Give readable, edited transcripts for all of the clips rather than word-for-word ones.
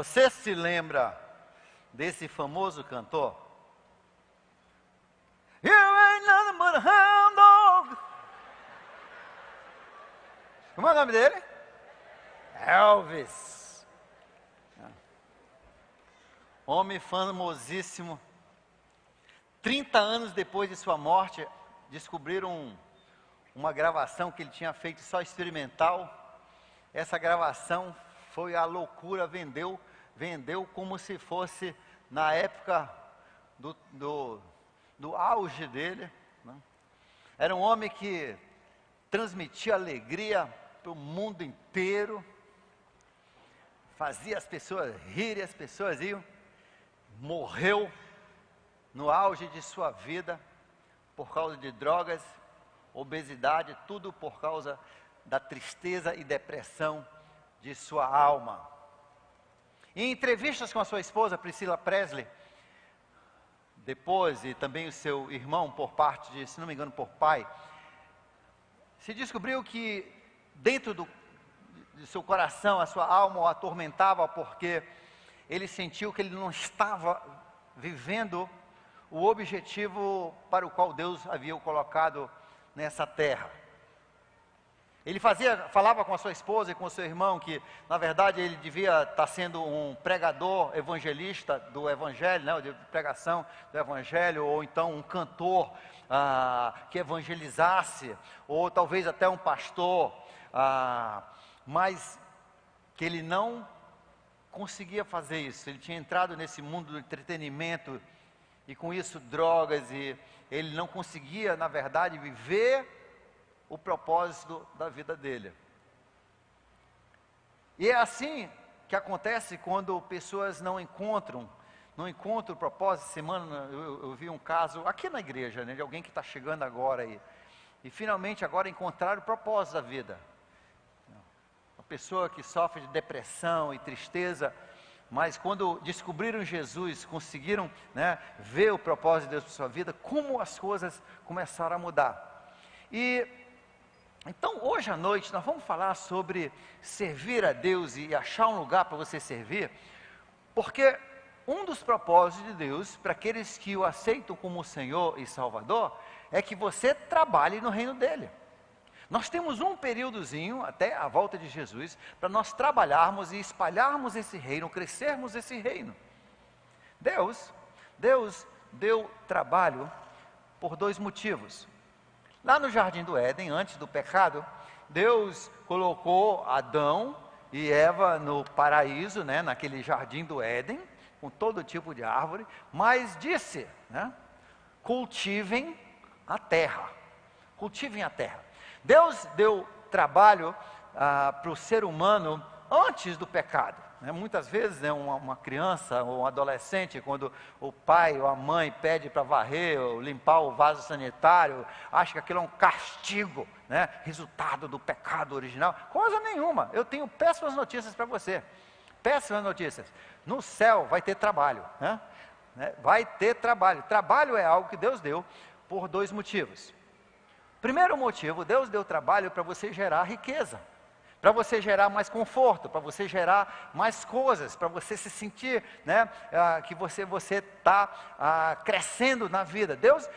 Você se lembra desse famoso cantor? You ain't nothing but a hound dog. Como é o nome dele? Elvis. Homem famosíssimo. 30 anos depois de sua morte, descobriram uma gravação que ele tinha feito só experimental. Essa gravação foi a loucura, vendeu como se fosse na época do auge dele, né? Era um homem que transmitia alegria para o mundo inteiro, fazia as pessoas rirem, as pessoas iam. Morreu no auge de sua vida por causa de drogas, obesidade, tudo por causa da tristeza e depressão de sua alma. Em entrevistas com a sua esposa Priscilla Presley, depois, e também o seu irmão por parte de, se não me engano, por pai, se descobriu que dentro de seu coração, a sua alma o atormentava porque ele sentiu que ele não estava vivendo o objetivo para o qual Deus havia o colocado nessa terra. Ele falava com a sua esposa e com o seu irmão que, na verdade, ele devia estar sendo um pregador evangelista do evangelho, né, de pregação do evangelho, ou então um cantor que evangelizasse, ou talvez até um pastor, mas que ele não conseguia fazer isso. Ele tinha entrado nesse mundo do entretenimento e com isso drogas, e ele não conseguia, na verdade, viver o propósito da vida dele. E é assim que acontece quando pessoas não encontram o propósito. Semana eu vi um caso aqui na igreja, né, de alguém que está chegando agora aí, e finalmente agora encontraram o propósito da vida. Uma pessoa que sofre de depressão e tristeza, mas quando descobriram Jesus, conseguiram, né, ver o propósito de Deus para sua vida, como as coisas começaram a mudar. E então hoje à noite nós vamos falar sobre servir a Deus e achar um lugar para você servir, porque um dos propósitos de Deus para aqueles que o aceitam como Senhor e Salvador é que você trabalhe no reino dele. Nós temos um períodozinho até a volta de Jesus para nós trabalharmos e espalharmos esse reino, crescermos esse reino. Deus deu trabalho por dois motivos. Lá no Jardim do Éden, antes do pecado, Deus colocou Adão e Eva no paraíso, né, naquele Jardim do Éden, com todo tipo de árvore, mas disse, né, cultivem a terra. Cultivem a terra. Deus deu trabalho para o ser humano antes do pecado. Muitas vezes, uma criança ou um adolescente, quando o pai ou a mãe pede para varrer ou limpar o vaso sanitário, acha que aquilo é um castigo, né, resultado do pecado original. Coisa nenhuma. Eu tenho péssimas notícias para você. Péssimas notícias. No céu vai ter trabalho, né? Vai ter trabalho. Trabalho é algo que Deus deu por dois motivos. Primeiro motivo, Deus deu trabalho para você gerar riqueza, para você gerar mais conforto, para você gerar mais coisas, para você se sentir, né, que você está crescendo na vida. Deus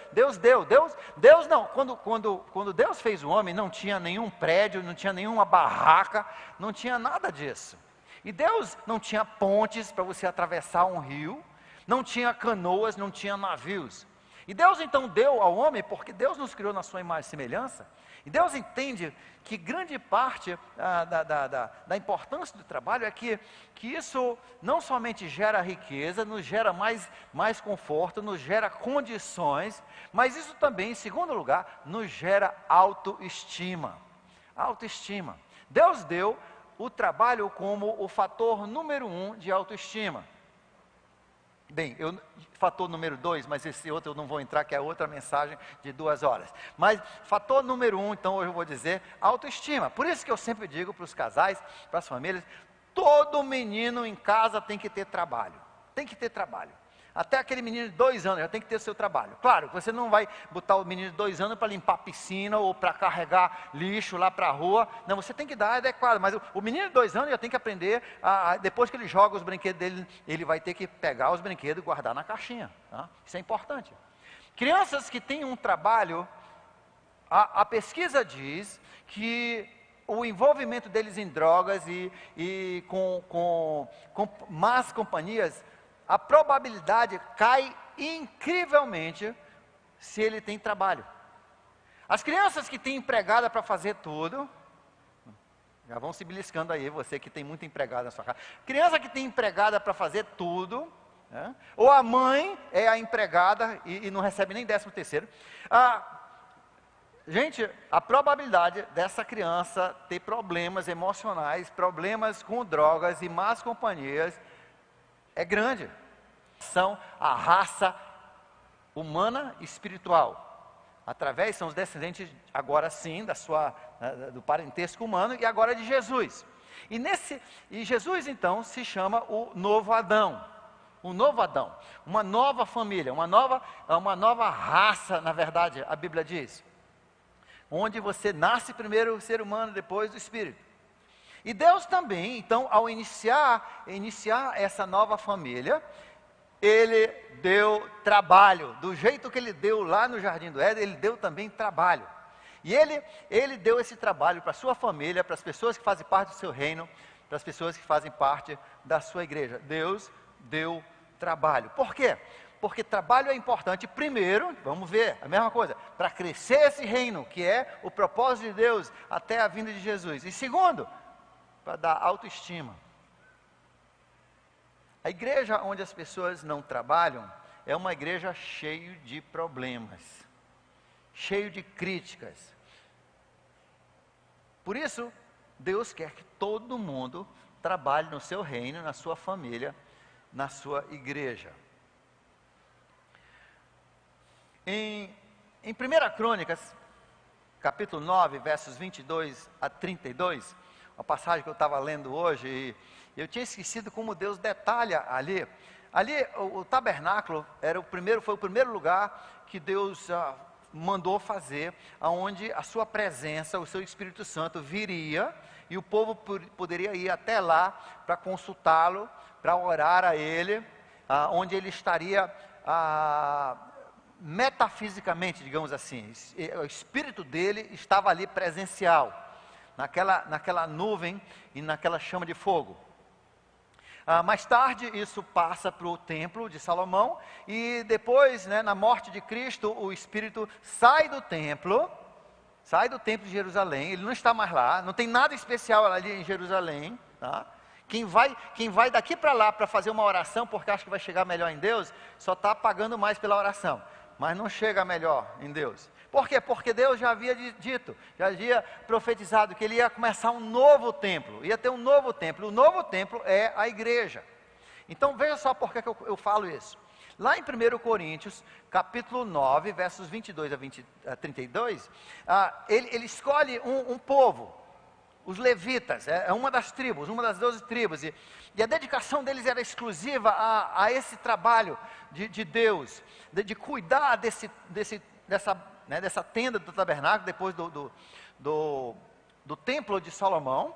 não, quando Deus fez o homem, não tinha nenhum prédio, não tinha nenhuma barraca, não tinha nada disso. E Deus não tinha pontes para você atravessar um rio, não tinha canoas, não tinha navios. E Deus então deu ao homem, porque Deus nos criou na sua imagem e semelhança, e Deus entende que grande parte da importância do trabalho é que isso não somente gera riqueza, nos gera mais conforto, nos gera condições, mas isso também, em segundo lugar, nos gera autoestima. Autoestima. Deus deu o trabalho como o fator número 1 de autoestima. Bem, fator número 2, mas esse outro eu não vou entrar, que é outra mensagem de 2 horas. Mas fator número 1, então hoje eu vou dizer autoestima. Por isso que eu sempre digo para os casais, para as famílias, todo menino em casa tem que ter trabalho. Tem que ter trabalho. Até aquele menino de 2 anos já tem que ter o seu trabalho. Claro, você não vai botar o menino de 2 anos para limpar a piscina ou para carregar lixo lá para a rua. Não, você tem que dar adequado. Mas o menino de 2 anos já tem que aprender, depois que ele joga os brinquedos dele, ele vai ter que pegar os brinquedos e guardar na caixinha. Tá? Isso é importante. Crianças que têm um trabalho, a pesquisa diz que o envolvimento deles em drogas e com más companhias, a probabilidade cai incrivelmente se ele tem trabalho. As crianças que têm empregada para fazer tudo, já vão se beliscando aí, você que tem muita empregada na sua casa. Criança que tem empregada para fazer tudo, né? Ou a mãe é a empregada e não recebe nem 13º. Gente, a probabilidade dessa criança ter problemas emocionais, problemas com drogas e más companhias, é grande. São a raça humana e espiritual. São os descendentes, agora sim, do parentesco humano e agora de Jesus. E Jesus então se chama o novo Adão. O novo Adão, uma nova família, uma nova raça, na verdade, a Bíblia diz. Onde você nasce primeiro o ser humano, depois o espírito. E Deus também, então, ao iniciar essa nova família, Ele deu trabalho. Do jeito que Ele deu lá no Jardim do Éden, Ele deu também trabalho. E Ele deu esse trabalho para a sua família, para as pessoas que fazem parte do seu reino, para as pessoas que fazem parte da sua igreja. Deus deu trabalho. Por quê? Porque trabalho é importante, primeiro, vamos ver, a mesma coisa, para crescer esse reino, que é o propósito de Deus até a vinda de Jesus. E segundo, para dar autoestima. A igreja onde as pessoas não trabalham é uma igreja cheia de problemas, cheia de críticas. Por isso, Deus quer que todo mundo trabalhe no seu reino, na sua família, na sua igreja. Em 1 Crônicas, capítulo 9, versos 22 a 32, uma passagem que eu estava lendo hoje, e eu tinha esquecido como Deus detalha ali. Ali o tabernáculo foi o primeiro lugar que Deus mandou fazer, onde a sua presença, o seu Espírito Santo viria, e o povo poderia ir até lá para consultá-lo, para orar a Ele, onde Ele estaria metafisicamente, digamos assim, o Espírito dele estava ali presencial, naquela nuvem e naquela chama de fogo. Mais tarde isso passa para o templo de Salomão, e depois, na morte de Cristo, o Espírito sai do templo de Jerusalém, ele não está mais lá, não tem nada especial ali em Jerusalém, tá? Quem vai daqui para lá para fazer uma oração, porque acha que vai chegar melhor em Deus, só está pagando mais pela oração, mas não chega melhor em Deus. Por quê? Porque Deus já havia dito, já havia profetizado que Ele ia começar um novo templo, ia ter um novo templo. O novo templo é a igreja. Então veja só por que eu falo isso. Lá em 1 Coríntios, capítulo 9, versos 22 a 32, ele escolhe um povo, os levitas, é uma das tribos, uma das 12 tribos, e a dedicação deles era exclusiva a esse trabalho de Deus, de cuidar dessa tenda do tabernáculo, depois do templo de Salomão,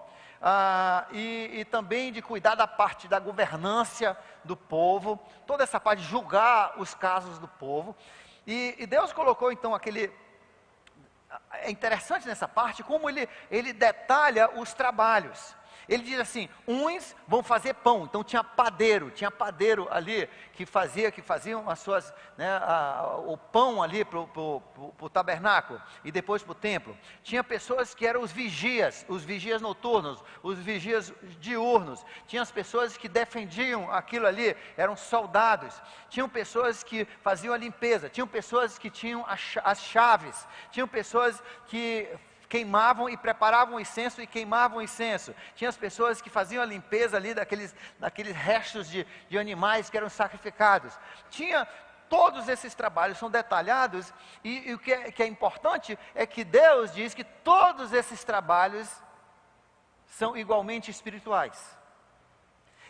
e também de cuidar da parte da governância do povo, toda essa parte de julgar os casos do povo, e Deus colocou então é interessante nessa parte como ele detalha os trabalhos. Ele diz assim: uns vão fazer pão. Então tinha padeiro ali que faziam as suas, o pão ali para o tabernáculo e depois para o templo. Tinha pessoas que eram os vigias noturnos, os vigias diurnos. Tinha as pessoas que defendiam aquilo ali, eram soldados. Tinham pessoas que faziam a limpeza, tinham pessoas que tinham as chaves, tinham pessoas que queimavam e preparavam o incenso e queimavam o incenso. Tinha as pessoas que faziam a limpeza ali daqueles restos de animais que eram sacrificados. Tinha todos esses trabalhos, são detalhados, e o que é importante é que Deus diz que todos esses trabalhos são igualmente espirituais.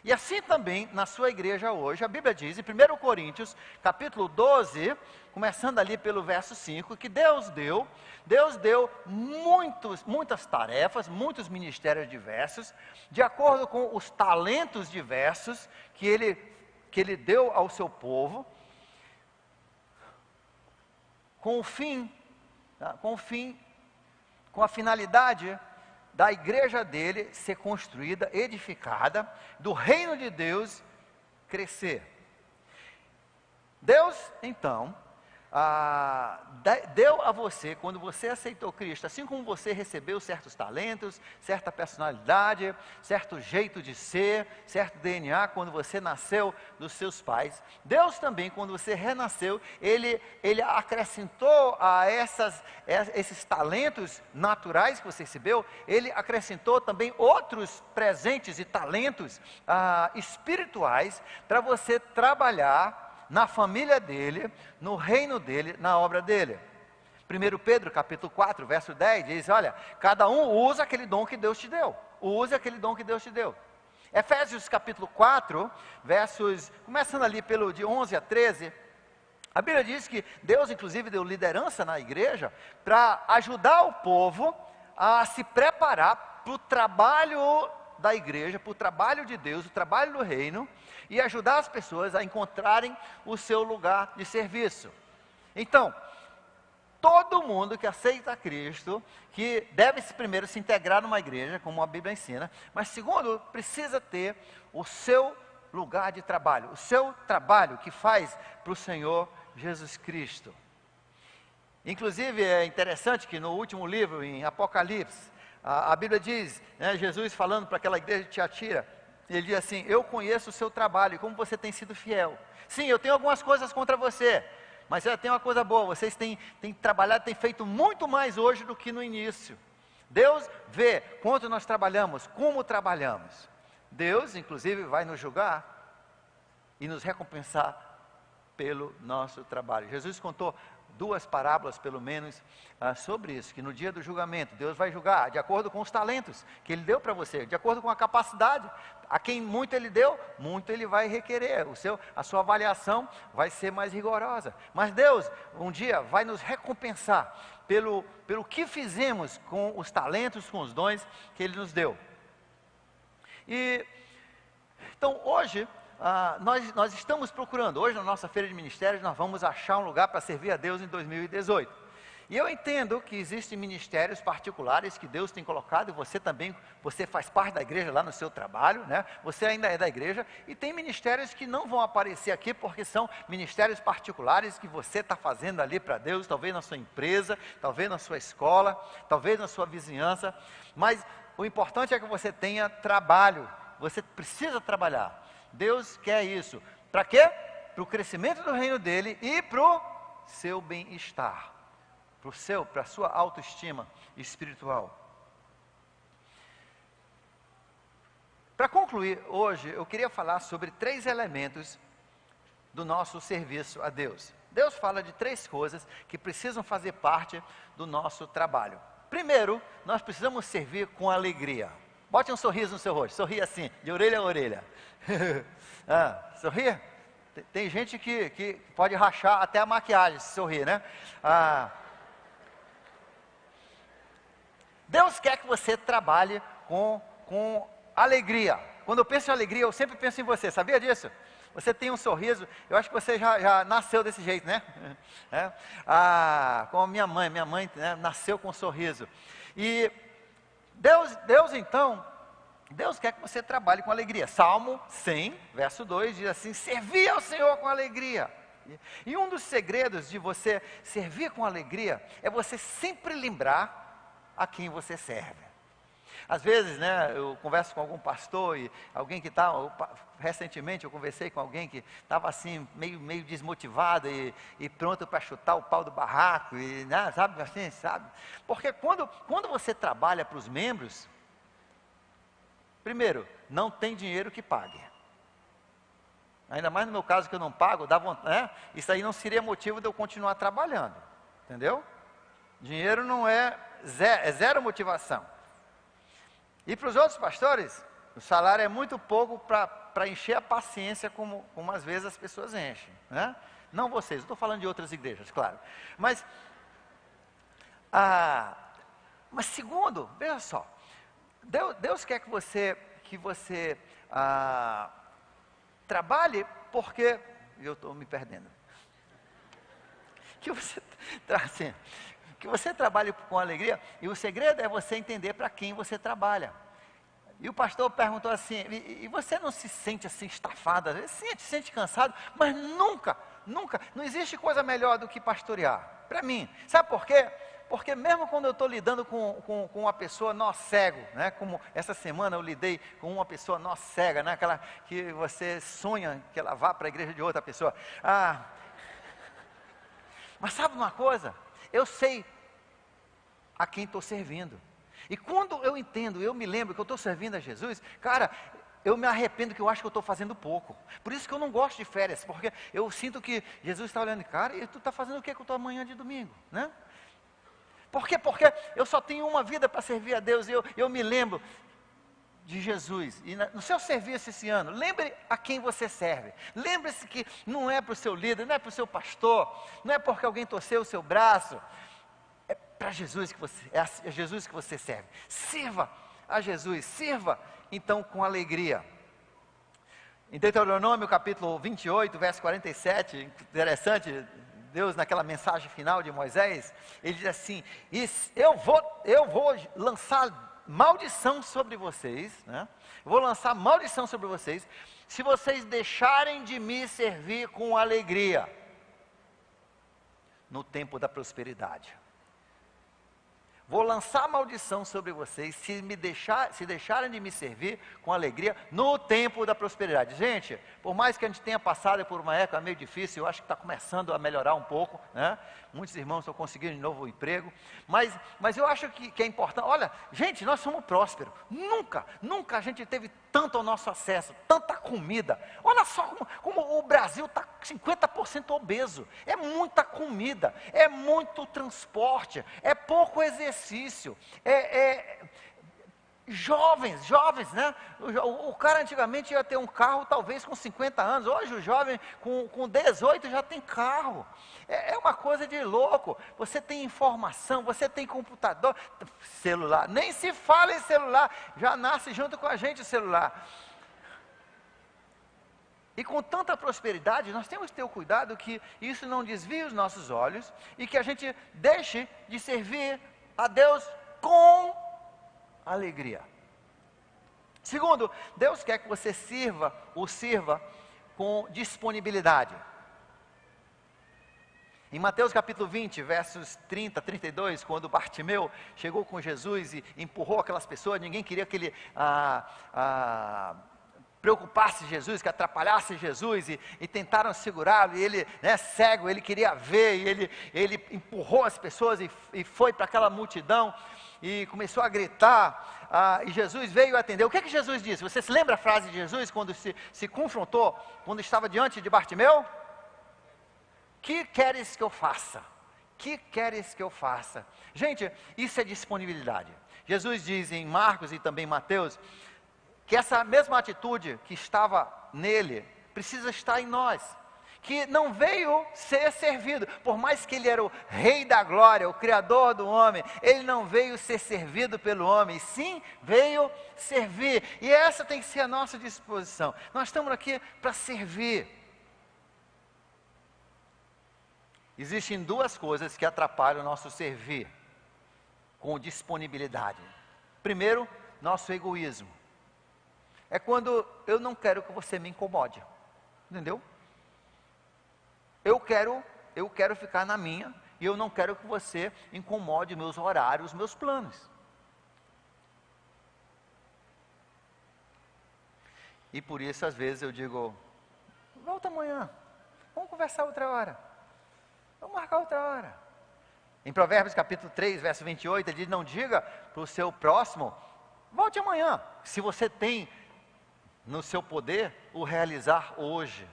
E assim também na sua igreja hoje, a Bíblia diz em 1 Coríntios, capítulo 12, começando ali pelo verso 5, que Deus deu muitas tarefas, muitos ministérios diversos, de acordo com os talentos diversos que Ele deu ao seu povo, com a finalidade da igreja dele ser construída, edificada, do reino de Deus crescer. Deus, então, deu a você, quando você aceitou Cristo, assim como você recebeu certos talentos, certa personalidade, certo jeito de ser, certo DNA, quando você nasceu dos seus pais, Deus também, quando você renasceu, Ele acrescentou a esses talentos naturais que você recebeu, Ele acrescentou também outros presentes e talentos espirituais, para você trabalhar na família dele, no reino dele, na obra dele. 1 Pedro capítulo 4, verso 10, diz, olha, cada um usa aquele dom que Deus te deu. Use aquele dom que Deus te deu. Efésios capítulo 4, versos, começando ali pelo de 11 a 13, a Bíblia diz que Deus inclusive deu liderança na igreja, para ajudar o povo a se preparar para o trabalho da igreja, para o trabalho de Deus, o trabalho do reino, e ajudar as pessoas a encontrarem o seu lugar de serviço. Então, todo mundo que aceita Cristo, que deve primeiro se integrar numa igreja, como a Bíblia ensina, mas segundo, precisa ter o seu lugar de trabalho, o seu trabalho que faz para o Senhor Jesus Cristo. Inclusive é interessante que no último livro, em Apocalipse, a Bíblia diz, né, Jesus falando para aquela igreja de Tiatira, ele diz assim, eu conheço o seu trabalho e como você tem sido fiel. Sim, eu tenho algumas coisas contra você, mas eu tenho uma coisa boa, vocês têm trabalhado, têm feito muito mais hoje do que no início. Deus vê quanto nós trabalhamos, como trabalhamos. Deus, inclusive, vai nos julgar e nos recompensar pelo nosso trabalho. Jesus contou 2 parábolas, pelo menos, sobre isso, que no dia do julgamento, Deus vai julgar de acordo com os talentos que Ele deu para você, de acordo com a capacidade. A quem muito Ele deu, muito Ele vai requerer, a sua avaliação vai ser mais rigorosa. Mas Deus, um dia, vai nos recompensar pelo que fizemos com os talentos, com os dons que Ele nos deu. Então, hoje, nós estamos procurando, hoje na nossa feira de ministérios, nós vamos achar um lugar para servir a Deus em 2018. E eu entendo que existem ministérios particulares que Deus tem colocado, e você também, você faz parte da igreja lá no seu trabalho, né? Você ainda é da igreja, e tem ministérios que não vão aparecer aqui, porque são ministérios particulares que você está fazendo ali para Deus, talvez na sua empresa, talvez na sua escola, talvez na sua vizinhança, mas o importante é que você tenha trabalho, você precisa trabalhar. Deus quer isso. Para quê? Para o crescimento do reino dele e para o seu bem-estar. Para a sua autoestima espiritual. Para concluir, hoje eu queria falar sobre 3 elementos do nosso serviço a Deus. Deus fala de 3 coisas que precisam fazer parte do nosso trabalho. Primeiro, nós precisamos servir com alegria. Bote um sorriso no seu rosto, sorria assim, de orelha a orelha. Sorrir? Tem gente que pode rachar até a maquiagem se sorrir, né? Deus quer que você trabalhe com alegria. Quando eu penso em alegria, eu sempre penso em você, sabia disso? Você tem um sorriso, eu acho que você já nasceu desse jeito, né? Como a minha mãe, né, nasceu com um sorriso. E Deus então, Deus quer que você trabalhe com alegria. Salmo 100, verso 2, diz assim, servir ao Senhor com alegria. E um dos segredos de você servir com alegria, é você sempre lembrar a quem você serve. Às vezes, né, eu converso com algum pastor e alguém que está, recentemente eu conversei com alguém que estava assim, meio desmotivado e pronto para chutar o pau do barraco, e, né, sabe, assim, sabe? Porque quando você trabalha para os membros, primeiro, não tem dinheiro que pague. Ainda mais no meu caso que eu não pago, dá vontade, né? Isso aí não seria motivo de eu continuar trabalhando, entendeu? Dinheiro não é zero motivação. E para os outros pastores, O salário é muito pouco para encher a paciência como às vezes as pessoas enchem, né? Não vocês, eu estou falando de outras igrejas, claro. Mas segundo, veja só, Deus quer que você trabalhe porque, eu estou me perdendo, que você trabalhe com alegria, e o segredo é você entender para quem você trabalha. E o pastor perguntou assim, e você não se sente assim estafado, às vezes se sente cansado, mas nunca, não existe coisa melhor do que pastorear, para mim. Sabe por quê? Porque mesmo quando eu estou lidando com uma pessoa nó cego, né, como essa semana eu lidei com uma pessoa nó cega, né, aquela que você sonha que ela vá para a igreja de outra pessoa. Mas sabe uma coisa? Eu sei a quem estou servindo. E quando eu entendo, eu me lembro que eu estou servindo a Jesus, cara, eu me arrependo que eu acho que eu estou fazendo pouco. Por isso que eu não gosto de férias, porque eu sinto que Jesus está olhando, cara, e tu está fazendo o que com a tua manhã de domingo, né? Por quê? Porque eu só tenho uma vida para servir a Deus, e eu me lembro de Jesus, e no seu serviço esse ano, lembre a quem você serve. Lembre-se que não é para o seu líder, não é para o seu pastor, não é porque alguém torceu o seu braço, é para Jesus que é Jesus que você serve. Sirva a Jesus, sirva então com alegria. Em Deuteronômio capítulo 28, verso 47, interessante, Deus naquela mensagem final de Moisés, ele diz assim, eu vou lançar maldição sobre vocês, né? Eu vou lançar maldição sobre vocês, se vocês deixarem de me servir com alegria, no tempo da prosperidade. Vou lançar maldição sobre vocês, se deixarem de me servir com alegria, no tempo da prosperidade. Gente, por mais que a gente tenha passado por uma época meio difícil, eu acho que está começando a melhorar um pouco, né? Muitos irmãos estão conseguindo de novo emprego, mas eu acho que é importante. Olha, gente, nós somos prósperos, nunca a gente teve tanto ao nosso acesso, tanta comida. Olha só como o Brasil está 50% obeso, é muita comida, é muito transporte, é pouco exercício, jovens, né? O cara antigamente ia ter um carro talvez com 50 anos, hoje o jovem com 18 já tem carro, é uma coisa de louco. Você tem informação, você tem computador, celular, nem se fala em celular, já nasce junto com a gente o celular. E com tanta prosperidade, nós temos que ter o cuidado que isso não desvie os nossos olhos e que a gente deixe de servir a Deus com alegria. Segundo, Deus quer que você sirva com disponibilidade. Em Mateus capítulo 20, versos 30, 32, quando Bartimeu chegou com Jesus e empurrou aquelas pessoas, ninguém queria que ele preocupasse Jesus, que atrapalhasse Jesus, e tentaram segurá-lo, e ele, né, cego, ele queria ver, e ele empurrou as pessoas e foi para aquela multidão, e começou a gritar, e Jesus veio atender. O que Jesus disse? Você se lembra a frase de Jesus, quando se confrontou, quando estava diante de Bartimeu? Que queres que eu faça? Que queres que eu faça? Gente, isso é disponibilidade. Jesus diz em Marcos e também Mateus, que essa mesma atitude que estava nele, precisa estar em nós, que não veio ser servido, por mais que ele era o rei da glória, o criador do homem, ele não veio ser servido pelo homem, sim, veio servir, e essa tem que ser a nossa disposição. Nós estamos aqui para servir. Existem duas coisas que atrapalham o nosso servir com disponibilidade. Primeiro, nosso egoísmo. É quando eu não quero que você me incomode, entendeu? Eu quero ficar na minha, e eu não quero que você incomode meus horários, meus planos. E por isso às vezes eu digo, volta amanhã, vamos conversar outra hora, vamos marcar outra hora. Em Provérbios capítulo 3, verso 28, ele diz, não diga para o seu próximo, volte amanhã, se você tem no seu poder o realizar hoje.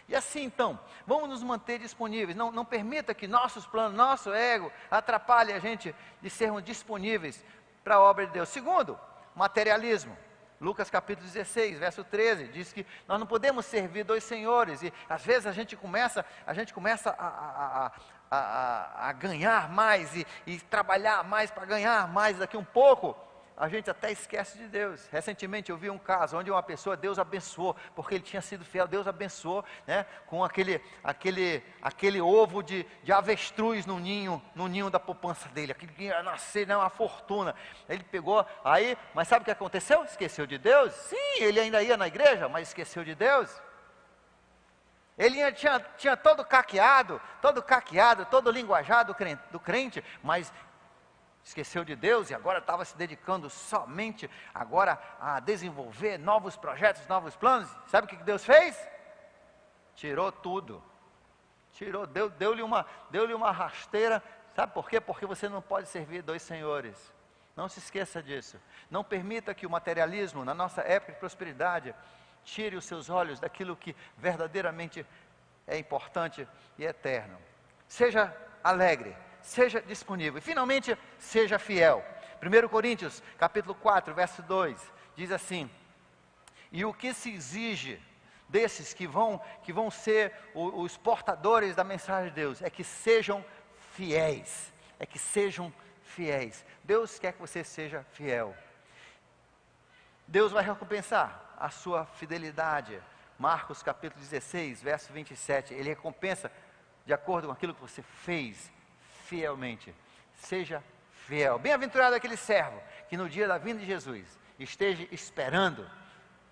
E assim então, vamos nos manter disponíveis, não permita que nossos planos, nosso ego, atrapalhe a gente de sermos disponíveis para a obra de Deus. Segundo, materialismo. Lucas capítulo 16, verso 13, diz que nós não podemos servir dois senhores, e às vezes a gente começa a ganhar mais e trabalhar mais para ganhar mais. Daqui um pouco a gente até esquece de Deus. Recentemente eu vi um caso onde uma pessoa, Deus abençoou, porque ele tinha sido fiel, Deus abençoou, né, com aquele ovo de avestruz no ninho da poupança dele, aquele que ia nascer, né, uma fortuna. Ele pegou, mas sabe o que aconteceu? Esqueceu de Deus? Sim, ele ainda ia na igreja, mas esqueceu de Deus. Ele tinha todo caqueado, todo linguajado do crente, mas esqueceu de Deus e agora estava se dedicando somente agora a desenvolver novos projetos, novos planos. Sabe o que Deus fez? Tirou tudo. Deu-lhe uma rasteira. Sabe por quê? Porque você não pode servir dois senhores. Não se esqueça disso. Não permita que o materialismo, na nossa época de prosperidade, tire os seus olhos daquilo que verdadeiramente é importante e eterno. Seja alegre. Seja disponível. E finalmente, seja fiel. 1 Coríntios, capítulo 4, verso 2, diz assim: e o que se exige desses que vão ser os portadores da mensagem de Deus, é que sejam fiéis. Deus quer que você seja fiel. Deus vai recompensar a sua fidelidade. Marcos capítulo 16, verso 27, ele recompensa de acordo com aquilo que você fez fielmente. Seja fiel. Bem-aventurado aquele servo que no dia da vinda de Jesus esteja esperando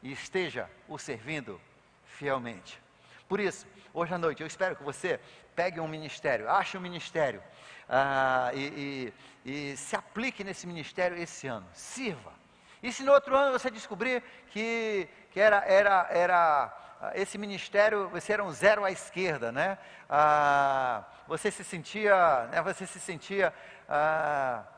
e esteja o servindo fielmente. Por isso, hoje à noite eu espero que você pegue um ministério, ache um ministério e se aplique nesse ministério esse ano. Sirva. E se no outro ano você descobrir que era esse ministério, você era um zero à esquerda, né? Você se sentia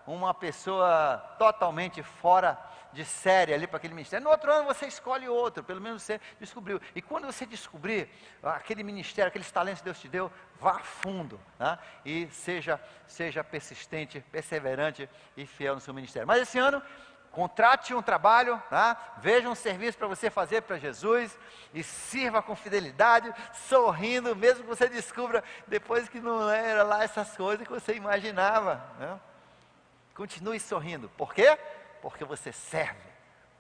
uma pessoa totalmente fora de série ali para aquele ministério. No outro ano você escolhe outro, pelo menos você descobriu. E quando você descobrir aquele ministério, aqueles talentos que Deus te deu, vá a fundo, né? E seja persistente, perseverante e fiel no seu ministério. Mas esse ano, contrate um trabalho, tá? Veja um serviço para você fazer para Jesus e sirva com fidelidade, sorrindo, mesmo que você descubra depois que não era lá essas coisas que você imaginava, né? Continue sorrindo. Por quê? Porque você serve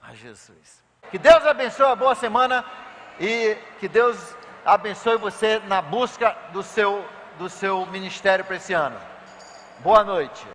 a Jesus. Que Deus abençoe a boa semana e que Deus abençoe você na busca do seu ministério para esse ano. Boa noite.